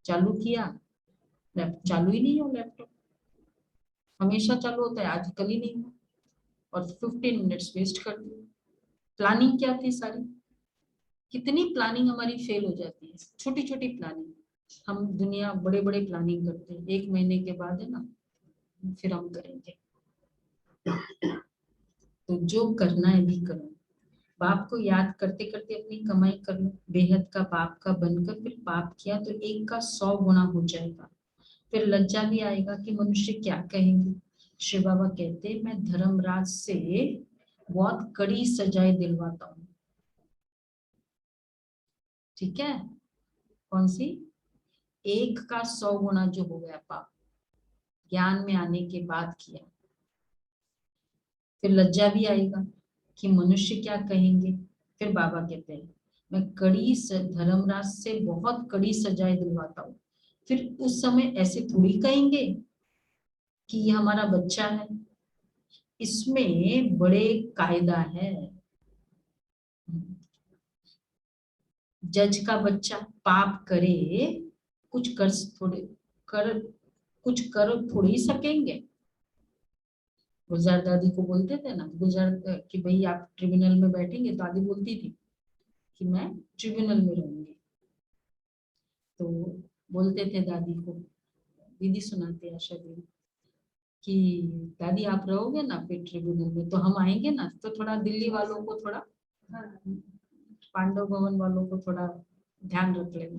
चालू किया, चालू ही नहीं हो लैपटॉप, हमेशा चालू होता है, आज कल ही नहीं हुआ, और 15 मिनट्स वेस्ट कर दिए। प्लानिंग क्या थी सारी, कितनी प्लानिंग हमारी फेल हो जाती है, छोटी छोटी प्लानिंग। हम दुनिया बड़े बड़े प्लानिंग करते हैं, 1 महीने के बाद है ना फिर हम करेंगे। तो जो करना है भी करो। बाप को याद करते करते अपनी कमाई कर लो, बेहद का बाप का बनकर फिर पाप किया तो 1 का 100 गुना हो जाएगा। फिर लज्जा भी आएगा कि मनुष्य क्या कहेंगे। शिव बाबा कहते मैं धर्मराज से बहुत कड़ी सजाएं दिलवाता हूँ। ठीक है, कौन सी? 1 का 100 गुना जो हो गया पाप ज्ञान में आने के बाद किया। फिर लज्जा भी आएगा कि मनुष्य क्या कहेंगे। फिर बाबा कहते हैं मैं धर्मराज से बहुत कड़ी सजाएं दिलवाता हूँ। फिर उस समय ऐसे थोड़ी कहेंगे कि ये हमारा बच्चा है, इसमें बड़े कायदा है। जज का बच्चा पाप करे कुछ कर थोड़े ही सकेंगे। गुलजार दादी को बोलते थे ना, गुलजार कि भाई आप ट्रिब्यूनल में बैठेंगे, दादी बोलती थी कि मैं ट्रिब्यूनल में रहूंगी। तो बोलते थे दादी को, दीदी सुनाते आशा दीदी कि दादी आप रहोगे ना फिर ट्रिब्यूनल में, तो हम आएंगे ना तो थोड़ा दिल्ली वालों को, थोड़ा पांडव भवन वालों को थोड़ा ध्यान रख लेना।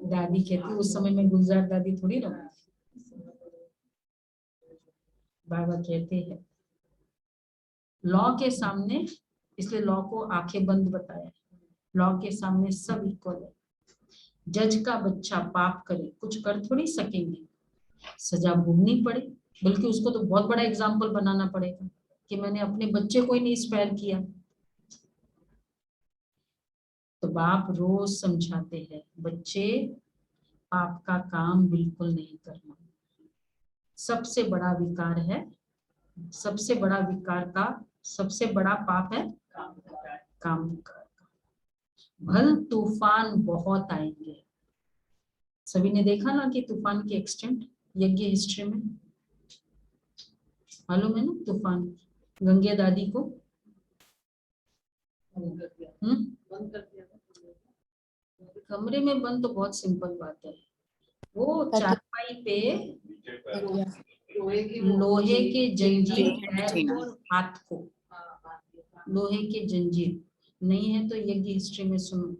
दादी कहती उस समय में गुलजार दादी थोड़ी रहूंगी। बाबा कहते हैं लॉ के सामने, इसलिए लॉ को आंखें बंद बताया, लॉ के सामने सब इक्वल है। जज का बच्चा पाप करे कुछ कर थोड़ी सकेंगे, सजा भोगनी पड़े, बल्कि उसको तो बहुत बड़ा एग्जाम्पल बनाना पड़ेगा कि मैंने अपने बच्चे को ही नहीं स्पेयर किया। तो बाप रोज समझाते हैं बच्चे पाप का काम बिल्कुल नहीं करना। सबसे बड़ा विकार है, सबसे बड़ा विकार का सबसे बड़ा पाप है काम विकार का। भल तूफान बहुत आएंगे। सभी ने देखा ना कि तूफान की एक्सटेंट यज्ञ हिस्ट्री में मालूम है ना। तूफान गंगे दादी को कमरे में बंद तो बहुत सिंपल बात है। वो चारपाई पे लोहे के जंजीर पैर को और हाथ को, लोहे के जंजीर। नहीं है तो यज्ञ हिस्ट्री में सुनो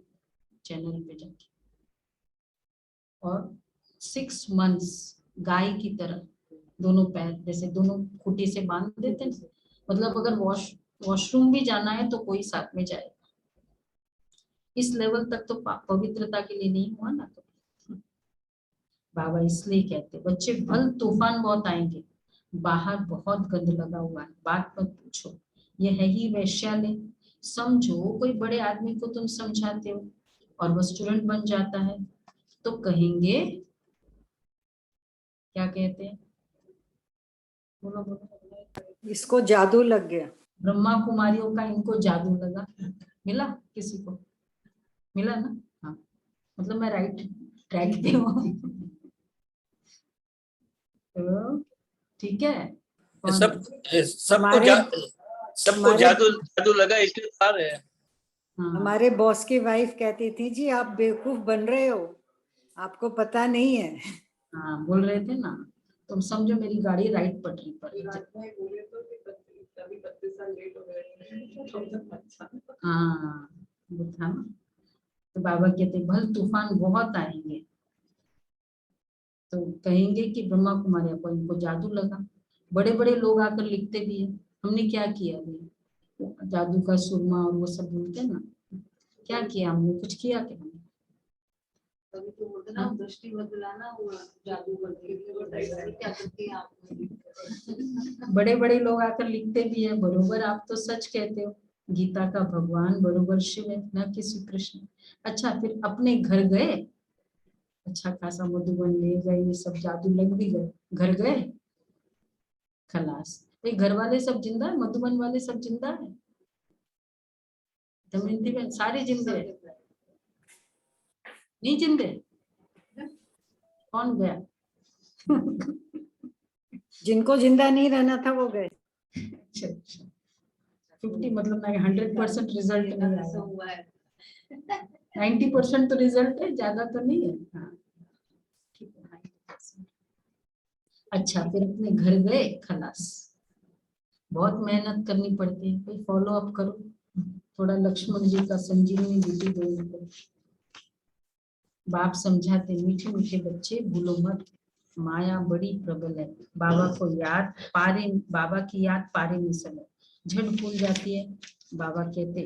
चैनल पे जाके। और 6 months गाय की तरह दोनों पैर जैसे दोनों खूंटी से बांध देते हैं, मतलब अगर वॉशरूम भी जाना है तो कोई साथ में जाएगा। इस लेवल तक तो पवित्रता के लिए नहीं हुआ ना। तो बाबा इसलिए कहते बच्चे भल तूफान बहुत आएंगे, बाहर बहुत गंद लगा हुआ है, बात मत पूछो, ये है ही वैश्यालय। समझो कोई बड़े आदमी को तुम समझाते हो और वो स्टूडेंट बन जाता है तो कहेंगे, क्या कहते हैं, बोलो बोलो। इसको जादू लग गया। ब्रह्मा कुमारियों का इनको जादू लगा। मिला किसी को? मिला ना? हाँ, मतलब मैं राइट ट्रैक पे हूँ। तो ठीक है। सबको जादू लगा, इसलिए आ रहे हैं। हमारे बॉस की वाइफ कहती थी जी आप बेवकूफ बन रहे हो, आपको पता नहीं है। हाँ बोल रहे थे ना, तुम समझो मेरी गाड़ी राइट पटरी पर। हाँ वो था ना। तो बाबा कहते भल तूफान बहुत आएंगे तो कहेंगे कि ब्रह्मा कुमारी को इनको जादू लगा। बड़े बड़े लोग आकर लिखते भी है, हमने क्या किया अभी, जादू का सुरमा और वो सब बोलते हैं ना, क्या किया हमने, कुछ किया क्या हमने? दृष्टि बदलाना वो जादू करके बड़े बड़े लोग आकर लिखते भी है, बरोबर आप तो सच कहते हो, गीता का भगवान बरोबर शिव है न कि श्री कृष्ण। अच्छा फिर अपने घर गए, अच्छा खासा मधुबन ले गए, ये सब जादू लग भी गए, घर गए खलास। तो घर वाले सब जिंदा है, मधुबन वाले सब जिंदा है, दमयंती बहन सारे जिंदे है, नहीं जिंदे? कौन गया? जिनको जिंदा नहीं रहना था वो गए। अच्छा 50 मतलब 100% रिजल्ट नहीं आया। 90% तो रिजल्ट है, ज्यादा तो नहीं है। हाँ ठीक है 90%। अच्छा फिर अपने घर गए, खलास। बहुत मेहनत करनी पड़ती है भाई, फॉलो अप करो थोड़ा। लक्ष्मण जी का संजीवनी बूटी देने को बाप समझाते, मीठे मीठे बच्चे भूलो मत, माया बड़ी प्रबल है। बाबा को याद पारे, बाबा की याद पारे में समय झट भूल जाती है। बाबा कहते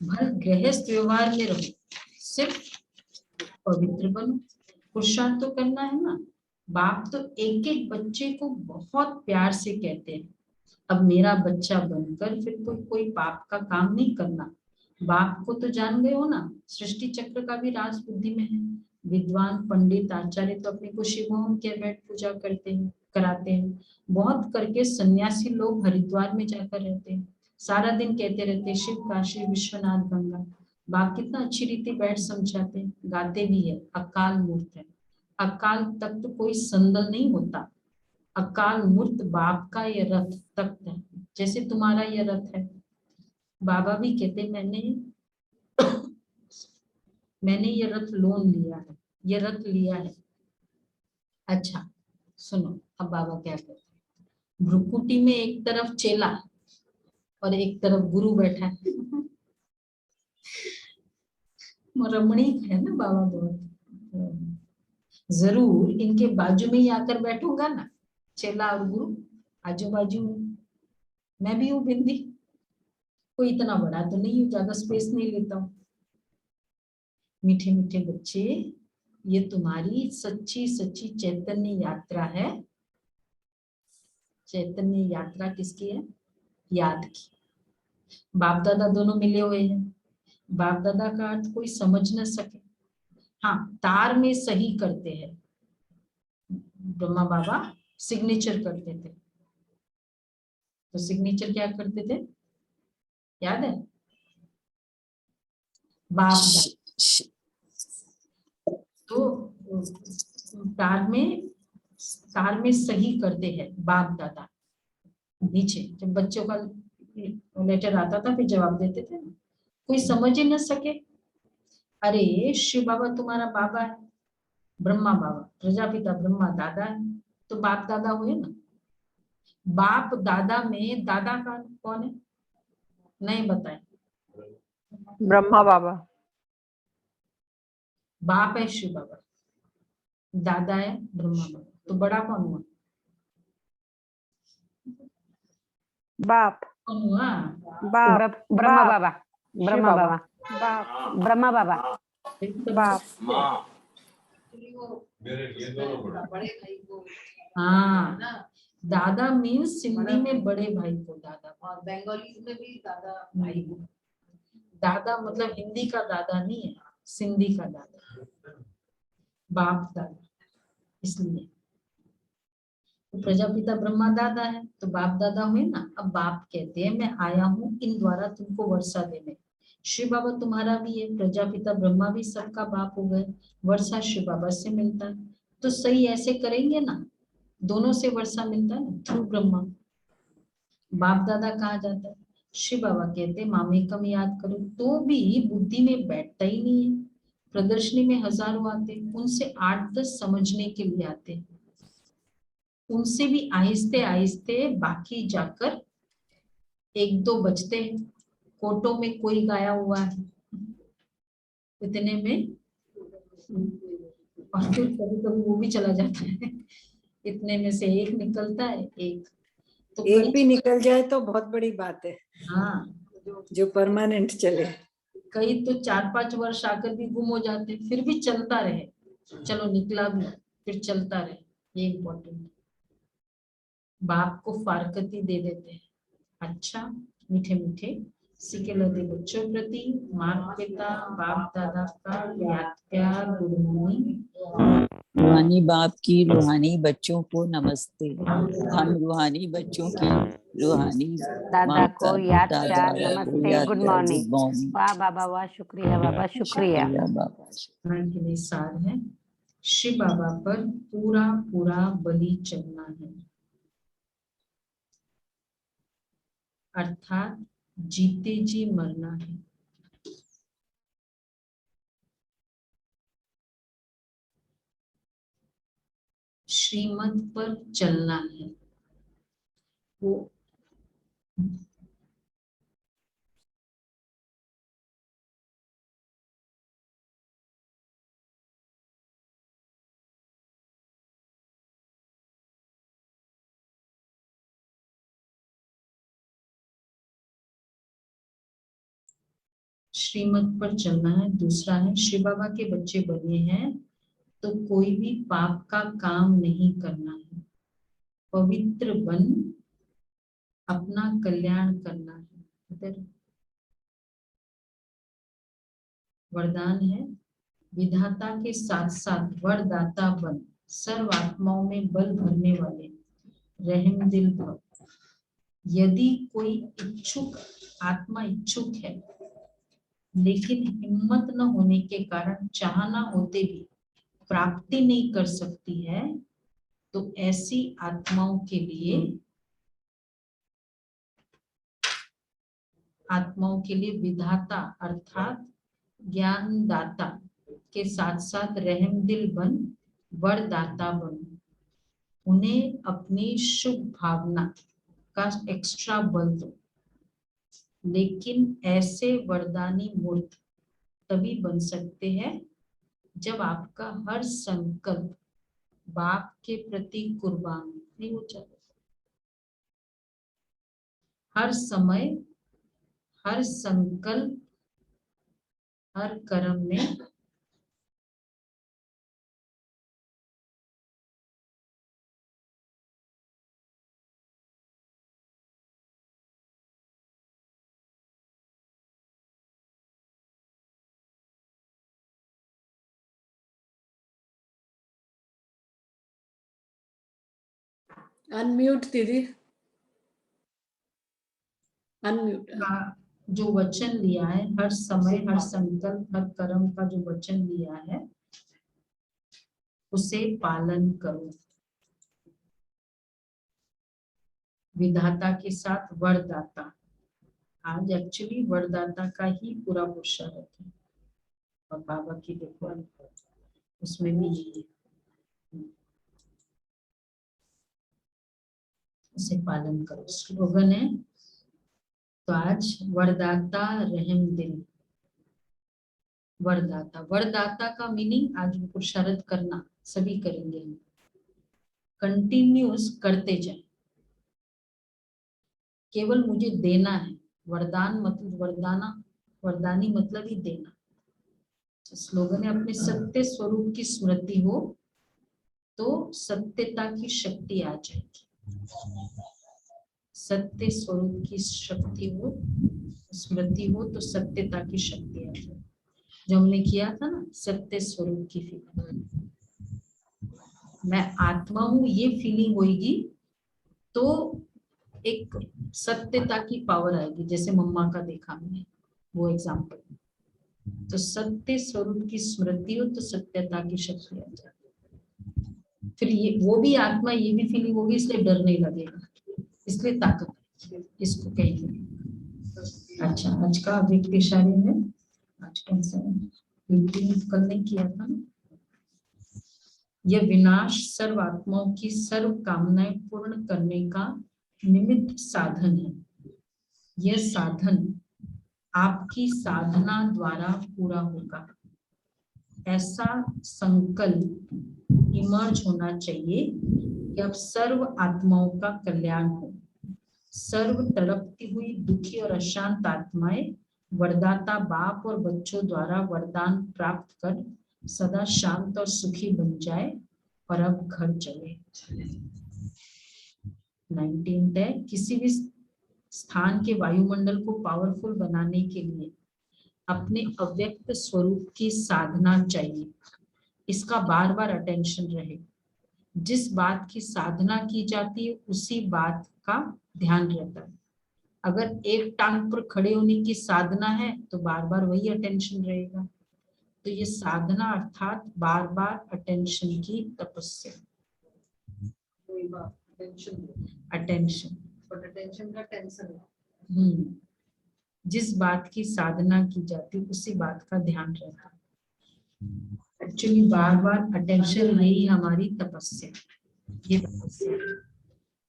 भर गृहस्थ व्यवहार में रहो, सिर्फ पवित्र बनो, पुरुषार्थ तो करना है ना। बाप तो एक एक बच्चे को बहुत प्यार से कहते हैं, अब मेरा बच्चा बनकर फिर कोई पाप का काम नहीं करना। बाप को तो जान गए हो ना, सृष्टि चक्र का भी राज बुद्धि में है। विद्वान पंडित आचार्य तो अपने को शिवोहम के बैठ पूजा करते हैं, कराते हैं। बहुत करके सन्यासी लोग हरिद्वार में जाकर रहते हैं, सारा दिन कहते रहते शिव काशी विश्वनाथ गंगा। बाप कितना अच्छी रीति बैठ समझाते हैं, गाते भी है। अकाल मूर्त है, अकाल तख्त तो कोई संदल नहीं होता। अकाल मूर्त बाप का ये रथ तख्त है, जैसे तुम्हारा ये रथ है। बाबा भी कहते मैंने ये रथ लोन लिया है, ये रथ लिया है। अच्छा सुनो अब बाबा क्या कहते हैं। भ्रुकुटी में एक तरफ चेला और एक तरफ गुरु बैठा है। रमणीक है ना बाबा बहुत। जरूर इनके बाजू में ही आकर बैठूंगा ना, चेला और गुरु आजू बाजू में। मैं भी हूँ बिंदी, कोई इतना बड़ा तो नहीं हूँ, ज्यादा स्पेस नहीं लेता हूँ। मीठे मीठे बच्चे, ये तुम्हारी सच्ची सच्ची चैतन्य यात्रा है। चैतन्य यात्रा किसकी है? याद की। बाप दादा दोनों मिले हुए हैं। बाप दादा का अर्थ कोई समझ न सके, हाँ तार में सही करते हैं। ब्रह्मा बाबा सिग्नेचर करते थे, तो सिग्नेचर क्या करते थे याद है? बाप दादा तो तार में सही करते हैं बाप दादा। नीचे जब बच्चों का लेटर आता था फिर जवाब देते थे ना, कोई समझ ही न सके। अरे शिव बाबा तुम्हारा बाबा है, ब्रह्मा बाबा प्रजापिता ब्रह्मा दादा है, तो बाप दादा हुए ना। बाप दादा में दादा का कौन है? नहीं बताए। ब्रह्मा बाबा। बाप है शिव बाबा, दादा है ब्रह्मा बाबा, तो बड़ा कौन हुआ? बाप। कौन हुआ? बाप। ब्रह्मा बाबा। ब्रह्मा बाबा। बाप। ब्रह्मा बाबा। बाप। हाँ दादा मीन्स सिंधी में बड़े भाई को दादा, और बंगाली में भी दादा भाई को। दादा मतलब हिंदी का दादा नहीं है, सिंधी का दादा, बाप दादा। इसलिए तो प्रजापिता ब्रह्मा दादा है, तो बाप दादा हुए ना। अब बाप कहते हैं मैं आया हूँ इन द्वारा तुमको वर्षा देने। शिव बाबा तुम्हारा भी है, प्रजापिता ब्रह्मा भी सबका बाप हो गए, वर्षा शिव बाबा से मिलता है। तो सही ऐसे करेंगे ना, दोनों से वर्षा मिलता है ना, थ्रू ब्रह्मा। बाप दादा कहा जाता है। शिव बाबा कहते मामेकम याद करो, तो भी बुद्धि में बैठता ही नहीं है। प्रदर्शनी में हजारों आते, उनसे 8-10 समझने के लिए आते, उनसे भी आहिस्ते आहिस्ते बाकी जाकर 1-2 बचते हैं। कोटों में कोई गाया हुआ है इतने में, और फिर कभी कभी वो भी चला जाता है, इतने में से एक निकलता है। एक तो एक भी निकल जाए तो बहुत बड़ी बात है। हाँ जो परमानेंट चले। कई तो 4-5 वर्ष आकर भी गुम हो जाते, फिर भी चलता रहे, चलो निकला भी फिर चलता रहे, ये इम्पोर्टेंट। बाप को फारकती दे देते हैं। अच्छा मीठे मीठे सीखे लगे बच्चों प्रति माता पिता बाप दादा का याद प्यार गुड मॉर्निंग। रूहानी बाप की रूहानी बच्चों को नमस्ते। हम रूहानी बच्चों की रूहानी दादा माता को याद दादा प्यार को नमस्ते याद गुड प्यार मॉर्निंग। Good morning. वाह बाबा वाह, शुक्रिया बाबा शुक्रिया। शुक्रिया बाबा। के लिए सार है, शिव बाबा पर पूरा पूरा बलि चढ़ना है, अर्थात जीते जी मरना है। श्रीमत पर चलना है। वो श्रीमत पर चलना है। दूसरा है श्री बाबा के बच्चे बने हैं तो कोई भी पाप का काम नहीं करना है, पवित्र बन अपना कल्याण करना है। इधर वरदान है विधाता के साथ साथ वरदाता बन, सर्व आत्माओं में बल भरने वाले रहम दिल भव। यदि कोई इच्छुक आत्मा इच्छुक है लेकिन हिम्मत न होने के कारण चाहना होते भी प्राप्ति नहीं कर सकती है, तो ऐसी आत्माओं के लिए विधाता अर्थात ज्ञानदाता के साथ साथ रहम दिल बन वरदाता बन, उन्हें अपनी शुभ भावना का एक्स्ट्रा बल दो। लेकिन ऐसे वरदानी मूर्त तभी बन सकते हैं जब आपका हर संकल्प बाप के प्रति कुर्बान नहीं हो जाता। हर समय, हर संकल्प, हर कर्म में अनम्यूट दीदी, अनम्यूट। का जो वचन लिया है, हर समय, हर संकल्प, हर कर्म का जो वचन लिया है उसे पालन करो। विधाता के साथ वरदाता, आज एक्चुअली वरदाता का ही पूरा पुरुषार्थ है। और बाबा की देखो उसमें भी यही है, उसे पालन करो। स्लोगन है तो आज वरदाता रहम दिल। वरदाता, वरदाता का मीनिंग आज पुरुषार्थ करना सभी करेंगे हम, कंटिन्यूस करते जाए। केवल मुझे देना है, वरदान मतलब वरदानी मतलब ही देना। स्लोगन है अपने सत्य स्वरूप की स्मृति हो तो सत्यता की शक्ति आ जाएगी। सत्य स्वरूप की शक्ति हो, स्मृति हो तो सत्यता की शक्ति आ जाएगी। जो हमने किया था ना, सत्य स्वरूप की फीलिंग, मैं आत्मा हूं ये फीलिंग होगी तो एक सत्यता की पावर आएगी। जैसे मम्मा का देखा मैंने वो एग्जाम्पल, तो सत्य स्वरूप की स्मृति हो तो सत्यता की शक्ति आ जाएगी। फिर ये वो भी आत्मा, ये भी फीलिंग होगी, इसलिए डर नहीं लगेगा, इसलिए ताकत इसको कहेंगे। अच्छा, आज का अव्यक्त इशारे है। आज कौन सा कल नहीं किया था ना। यह विनाश सर्व आत्माओं की सर्व कामनाएं पूर्ण करने का निमित्त साधन है। यह साधन आपकी साधना द्वारा पूरा होगा। ऐसा संकल्प इमर्ज होना चाहिए कि अब सर्व आत्माओं का कल्याण हो। सर्व तड़पती हुई दुखी और अशांत आत्माएं वरदाता बाप और बच्चों द्वारा वरदान प्राप्त कर सदा शांत और सुखी बन जाए और अब घर चले। 19 है, किसी भी स्थान के वायुमंडल को पावरफुल बनाने के लिए अपने अव्यक्त स्वरूप की साधना चाहिए। इसका बार बार अटेंशन रहे। जिस बात की साधना की जाती है उसी बात का ध्यान रहता है। अगर एक टांग पर खड़े होने की साधना है तो बार बार वही अटेंशन रहेगा। तो ये साधना अर्थात बार बार अटेंशन की तपस्या। अटेंशन का टेंशन। जिस बात की साधना की जाती है उसी बात का ध्यान रहता है। एक्चुअली बार बार अटेंशन यही हमारी तपस्या। ये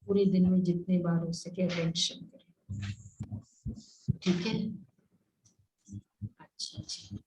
पूरे दिन में जितने बार हो सके अटेंशन करें, ठीक है। अच्छा जी।